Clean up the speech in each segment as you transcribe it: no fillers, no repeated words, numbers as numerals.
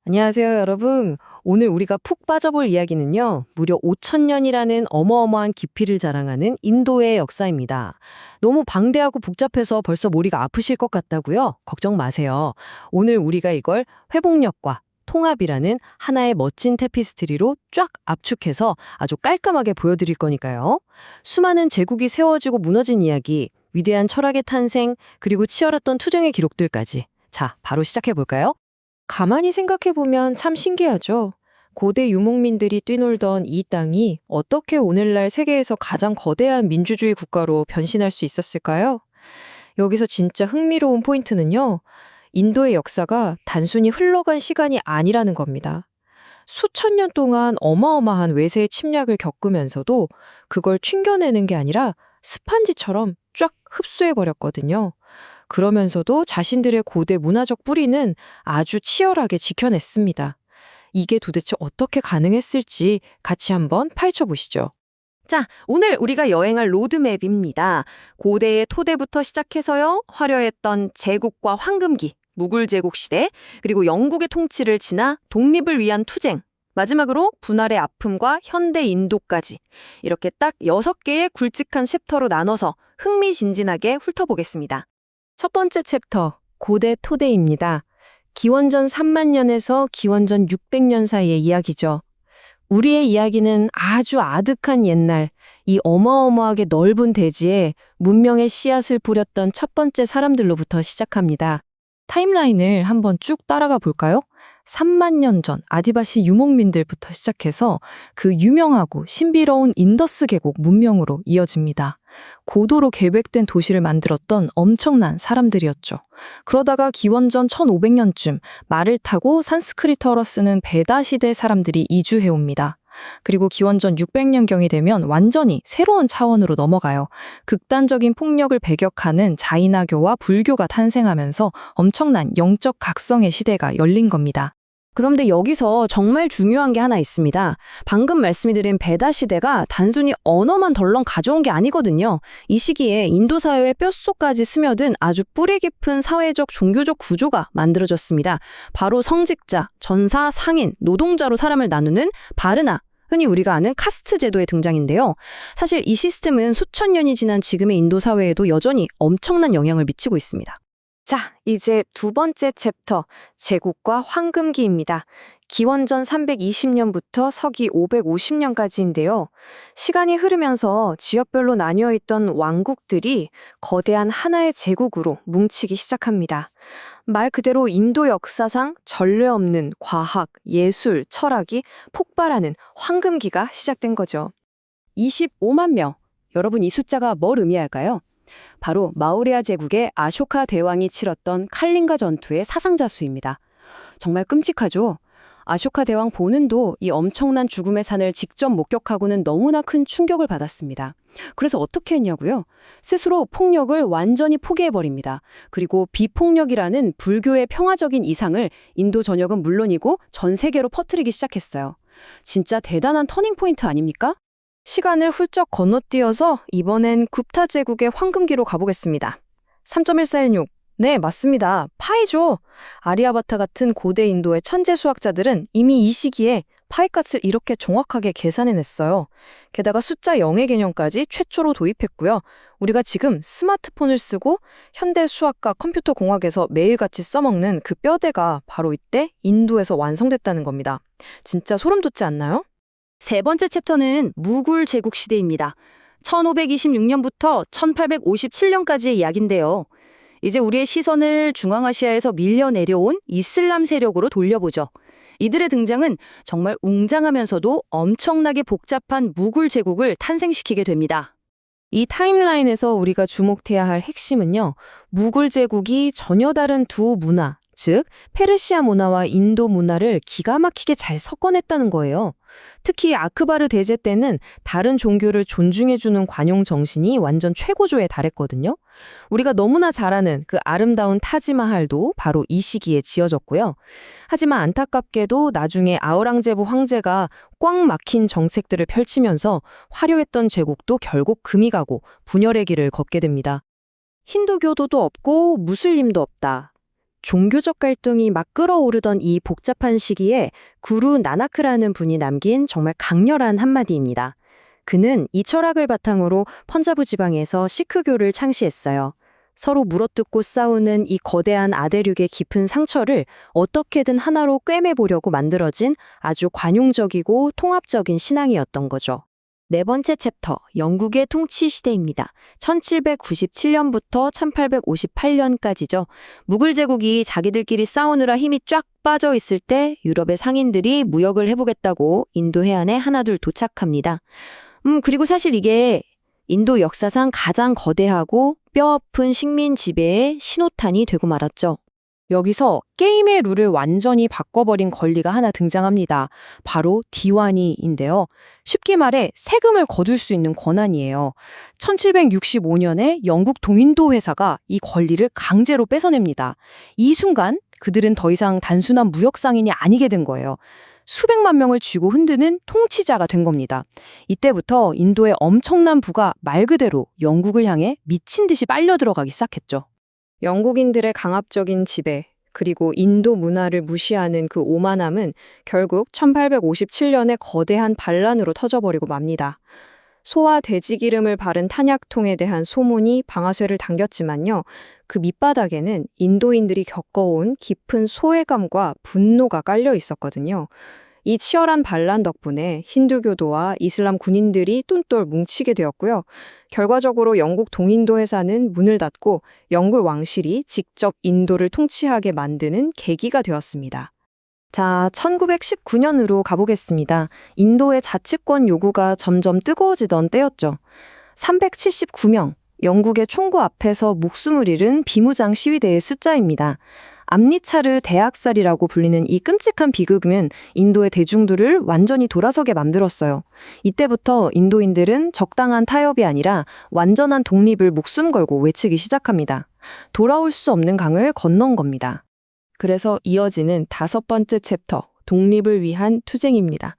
안녕하세요, 여러분. 오늘 우리가 푹 빠져볼 이야기는요, 무려 5,000년이라는 어마어마한 깊이를 자랑하는 인도의 역사입니다. 너무 방대하고 복잡해서 벌써 머리가 아프실 것 같다고요? 걱정 마세요. 오늘 우리가 이걸 회복력과 통합이라는 하나의 멋진 테피스트리로 쫙 압축해서 아주 깔끔하게 보여드릴 거니까요. 수많은 제국이 세워지고 무너진 이야기, 위대한 철학의 탄생, 그리고 치열했던 투쟁의 기록들까지. 자, 바로 시작해볼까요? 가만히 생각해보면 참 신기하죠. 고대 유목민들이 뛰놀던 이 땅이 어떻게 오늘날 세계에서 가장 거대한 민주주의 국가로 변신할 수 있었을까요? 여기서 진짜 흥미로운 포인트는요, 인도의 역사가 단순히 흘러간 시간이 아니라는 겁니다. 수천 년 동안 어마어마한 외세의 침략을 겪으면서도 그걸 튕겨내는 게 아니라 스판지처럼 쫙 흡수해버렸거든요. 그러면서도 자신들의 고대 문화적 뿌리는 아주 치열하게 지켜냈습니다. 이게 도대체 어떻게 가능했을지 같이 한번 파헤쳐보시죠. 자, 오늘 우리가 여행할 로드맵입니다. 고대의 토대부터 시작해서요, 화려했던 제국과 황금기, 무굴 제국 시대, 그리고 영국의 통치를 지나 독립을 위한 투쟁, 마지막으로 분할의 아픔과 현대 인도까지 이렇게 딱 6개의 굵직한 챕터로 나눠서 흥미진진하게 훑어보겠습니다. 첫 번째 챕터, 고대 토대입니다. 기원전 3만 년에서 기원전 600년 사이의 이야기죠. 우리의 이야기는 아주 아득한 옛날, 이 어마어마하게 넓은 대지에 문명의 씨앗을 뿌렸던 첫 번째 사람들로부터 시작합니다. 타임라인을 한번 쭉 따라가 볼까요? 3만 년 전 아디바시 유목민들부터 시작해서 그 유명하고 신비로운 인더스 계곡 문명으로 이어집니다. 고도로 계획된 도시를 만들었던 엄청난 사람들이었죠. 그러다가 기원전 1500년쯤 말을 타고 산스크리트어로 쓰는 베다 시대 사람들이 이주해 옵니다. 그리고 기원전 600년경이 되면 완전히 새로운 차원으로 넘어가요. 극단적인 폭력을 배격하는 자이나교와 불교가 탄생하면서 엄청난 영적 각성의 시대가 열린 겁니다. 그런데 여기서 정말 중요한 게 하나 있습니다. 방금 말씀드린 베다 시대가 단순히 언어만 덜렁 가져온 게 아니거든요. 이 시기에 인도 사회의 뼛속까지 스며든 아주 뿌리 깊은 사회적 종교적 구조가 만들어졌습니다. 바로 성직자, 전사, 상인, 노동자로 사람을 나누는 바르나, 흔히 우리가 아는 카스트 제도의 등장인데요. 사실 이 시스템은 수천 년이 지난 지금의 인도 사회에도 여전히 엄청난 영향을 미치고 있습니다. 자, 이제 두 번째 챕터, 제국과 황금기입니다. 기원전 320년부터 서기 550년까지인데요. 시간이 흐르면서 지역별로 나뉘어 있던 왕국들이 거대한 하나의 제국으로 뭉치기 시작합니다. 말 그대로 인도 역사상 전례 없는 과학, 예술, 철학이 폭발하는 황금기가 시작된 거죠. 25만 명. 여러분, 이 숫자가 뭘 의미할까요? 바로 마우리아 제국의 아쇼카 대왕이 치렀던 칼링가 전투의 사상자 수입니다. 정말 끔찍하죠? 아쇼카 대왕 본인도 이 엄청난 죽음의 산을 직접 목격하고는 너무나 큰 충격을 받았습니다. 그래서 어떻게 했냐고요? 스스로 폭력을 완전히 포기해버립니다. 그리고 비폭력이라는 불교의 평화적인 이상을 인도 전역은 물론이고 전 세계로 퍼뜨리기 시작했어요. 진짜 대단한 터닝포인트 아닙니까? 시간을 훌쩍 건너뛰어서 이번엔 굽타 제국의 황금기로 가보겠습니다. 3.1416. 네, 맞습니다. 파이죠. 아리아바타 같은 고대 인도의 천재 수학자들은 이미 이 시기에 파이값을 이렇게 정확하게 계산해냈어요. 게다가 숫자 0의 개념까지 최초로 도입했고요. 우리가 지금 스마트폰을 쓰고 현대 수학과 컴퓨터 공학에서 매일같이 써먹는 그 뼈대가 바로 이때 인도에서 완성됐다는 겁니다. 진짜 소름 돋지 않나요? 세 번째 챕터는 무굴 제국 시대입니다. 1526년부터 1857년까지의 이야기인데요. 이제 우리의 시선을 중앙아시아에서 밀려 내려온 이슬람 세력으로 돌려보죠. 이들의 등장은 정말 웅장하면서도 엄청나게 복잡한 무굴 제국을 탄생시키게 됩니다. 이 타임라인에서 우리가 주목해야 할 핵심은요, 무굴 제국이 전혀 다른 두 문화, 즉 페르시아 문화와 인도 문화를 기가 막히게 잘 섞어냈다는 거예요. 특히 아크바르 대제 때는 다른 종교를 존중해주는 관용 정신이 완전 최고조에 달했거든요. 우리가 너무나 잘 아는 그 아름다운 타지마할도 바로 이 시기에 지어졌고요. 하지만 안타깝게도 나중에 아우랑제브 황제가 꽉 막힌 정책들을 펼치면서 화려했던 제국도 결국 금이 가고 분열의 길을 걷게 됩니다. 힌두교도도 없고 무슬림도 없다. 종교적 갈등이 막 끓어오르던 이 복잡한 시기에 구루 나나크라는 분이 남긴 정말 강렬한 한마디입니다. 그는 이 철학을 바탕으로 펀자브 지방에서 시크교를 창시했어요. 서로 물어뜯고 싸우는 이 거대한 아대륙의 깊은 상처를 어떻게든 하나로 꿰매보려고 만들어진 아주 관용적이고 통합적인 신앙이었던 거죠. 네 번째 챕터, 영국의 통치 시대입니다. 1797년부터 1858년까지죠. 무굴 제국이 자기들끼리 싸우느라 힘이 쫙 빠져 있을 때 유럽의 상인들이 무역을 해보겠다고 인도 해안에 하나둘 도착합니다. 그리고 사실 이게 인도 역사상 가장 거대하고 뼈아픈 식민 지배의 신호탄이 되고 말았죠. 여기서 게임의 룰을 완전히 바꿔버린 권리가 하나 등장합니다. 바로 디와니인데요. 쉽게 말해 세금을 거둘 수 있는 권한이에요. 1765년에 영국 동인도 회사가 이 권리를 강제로 뺏어냅니다. 이 순간 그들은 더 이상 단순한 무역 상인이 아니게 된 거예요. 수백만 명을 쥐고 흔드는 통치자가 된 겁니다. 이때부터 인도의 엄청난 부가 말 그대로 영국을 향해 미친 듯이 빨려 들어가기 시작했죠. 영국인들의 강압적인 지배, 그리고 인도 문화를 무시하는 그 오만함은 결국 1857년에 거대한 반란으로 터져버리고 맙니다. 소와 돼지 기름을 바른 탄약통에 대한 소문이 방아쇠를 당겼지만요. 그 밑바닥에는 인도인들이 겪어온 깊은 소외감과 분노가 깔려 있었거든요. 이 치열한 반란 덕분에 힌두교도와 이슬람 군인들이 똔똔 뭉치게 되었고요. 결과적으로 영국 동인도 회사는 문을 닫고 영국 왕실이 직접 인도를 통치하게 만드는 계기가 되었습니다. 자, 1919년으로 가보겠습니다. 인도의 자치권 요구가 점점 뜨거워지던 때였죠. 379명, 영국의 총구 앞에서 목숨을 잃은 비무장 시위대의 숫자입니다. 암리차르 대학살이라고 불리는 이 끔찍한 비극은 인도의 대중들을 완전히 돌아서게 만들었어요. 이때부터 인도인들은 적당한 타협이 아니라 완전한 독립을 목숨 걸고 외치기 시작합니다. 돌아올 수 없는 강을 건넌 겁니다. 그래서 이어지는 다섯 번째 챕터, 독립을 위한 투쟁입니다.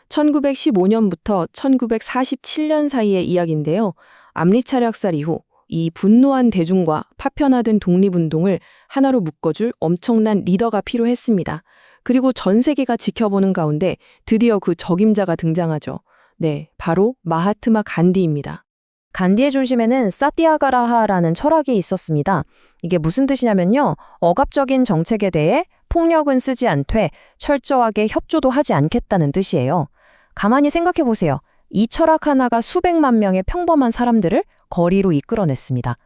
1915년부터 1947년 사이의 이야기인데요. 암리차르 학살 이후 이 분노한 대중과 파편화된 독립운동을 하나로 묶어줄 엄청난 리더가 필요했습니다. 그리고 전 세계가 지켜보는 가운데 드디어 그 적임자가 등장하죠. 네, 바로 마하트마 간디입니다. 간디의 중심에는 사티아가라하라는 철학이 있었습니다. 이게 무슨 뜻이냐면요. 억압적인 정책에 대해 폭력은 쓰지 않되 철저하게 협조도 하지 않겠다는 뜻이에요. 가만히 생각해 보세요. 이 철학 하나가 수백만 명의 평범한 사람들을 거리로 이끌어냈습니다.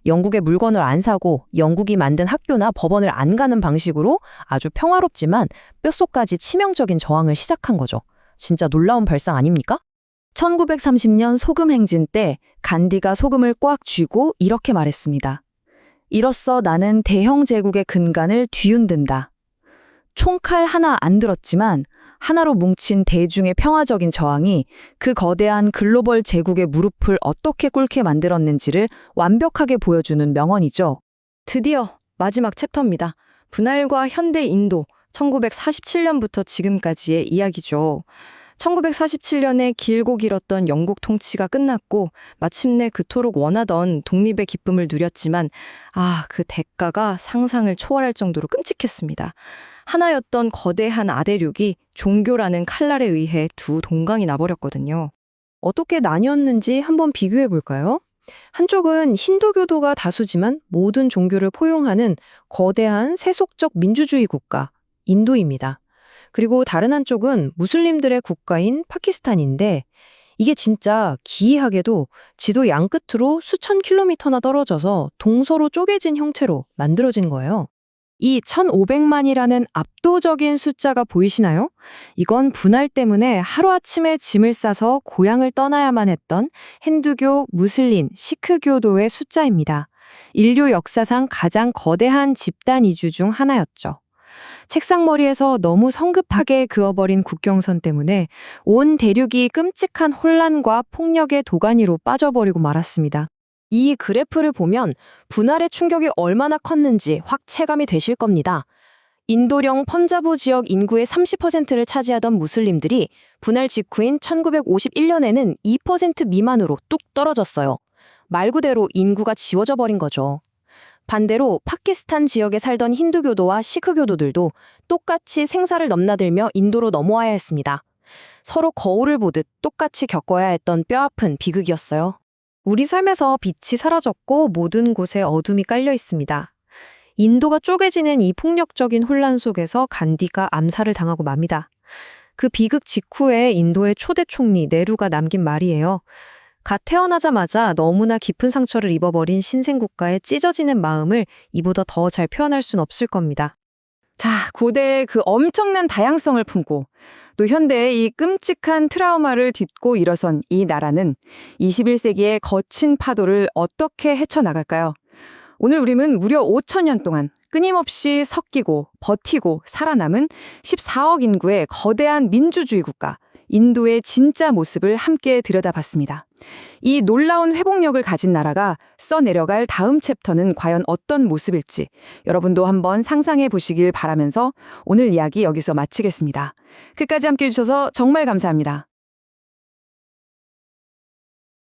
영국의 물건을 안 사고 영국이 만든 학교나 법원을 안 가는 방식으로 아주 평화롭지만 뼛속까지 치명적인 저항을 시작한 거죠. 진짜 놀라운 발상 아닙니까? 1930년 소금 행진 때 간디가 소금을 꽉 쥐고 이렇게 말했습니다. 이로써 나는 대형 제국의 근간을 뒤흔든다. 총칼 하나 안 들었지만 하나로 뭉친 대중의 평화적인 저항이 그 거대한 글로벌 제국의 무릎을 어떻게 꿇게 만들었는지를 완벽하게 보여주는 명언이죠. 드디어 마지막 챕터입니다. 분할과 현대 인도, 1947년부터 지금까지의 이야기죠. 1947년에 길고 길었던 영국 통치가 끝났고 마침내 그토록 원하던 독립의 기쁨을 누렸지만 그 대가가 상상을 초월할 정도로 끔찍했습니다. 하나였던 거대한 아대륙이 종교라는 칼날에 의해 두 동강이 나버렸거든요. 어떻게 나뉘었는지 한번 비교해 볼까요? 한쪽은 힌두교도가 다수지만 모든 종교를 포용하는 거대한 세속적 민주주의 국가, 인도입니다. 그리고 다른 한쪽은 무슬림들의 국가인 파키스탄인데 이게 진짜 기이하게도 지도 양끝으로 수천 킬로미터나 떨어져서 동서로 쪼개진 형태로 만들어진 거예요. 이 1,500만이라는 압도적인 숫자가 보이시나요? 이건 분할 때문에 하루아침에 짐을 싸서 고향을 떠나야만 했던 힌두교, 무슬림, 시크교도의 숫자입니다. 인류 역사상 가장 거대한 집단 이주 중 하나였죠. 책상머리에서 너무 성급하게 그어버린 국경선 때문에 온 대륙이 끔찍한 혼란과 폭력의 도가니로 빠져버리고 말았습니다. 이 그래프를 보면 분할의 충격이 얼마나 컸는지 확 체감이 되실 겁니다. 인도령 펀자브 지역 인구의 30%를 차지하던 무슬림들이 분할 직후인 1951년에는 2% 미만으로 뚝 떨어졌어요. 말 그대로 인구가 지워져 버린 거죠. 반대로 파키스탄 지역에 살던 힌두교도와 시크교도들도 똑같이 생사를 넘나들며 인도로 넘어와야 했습니다. 서로 거울을 보듯 똑같이 겪어야 했던 뼈아픈 비극이었어요. 우리 삶에서 빛이 사라졌고 모든 곳에 어둠이 깔려 있습니다. 인도가 쪼개지는 이 폭력적인 혼란 속에서 간디가 암살을 당하고 맙니다. 그 비극 직후에 인도의 초대 총리 네루가 남긴 말이에요. 갓 태어나자마자 너무나 깊은 상처를 입어버린 신생국가의 찢어지는 마음을 이보다 더 잘 표현할 순 없을 겁니다. 자, 고대의 그 엄청난 다양성을 품고 또 현대의 이 끔찍한 트라우마를 딛고 일어선 이 나라는 21세기의 거친 파도를 어떻게 헤쳐나갈까요? 오늘 우리는 무려 5,000년 동안 끊임없이 섞이고 버티고 살아남은 14억 인구의 거대한 민주주의 국가, 인도의 진짜 모습을 함께 들여다봤습니다. 이 놀라운 회복력을 가진 나라가 써내려갈 다음 챕터는 과연 어떤 모습일지 여러분도 한번 상상해 보시길 바라면서 오늘 이야기 여기서 마치겠습니다. 끝까지 함께 해주셔서 정말 감사합니다.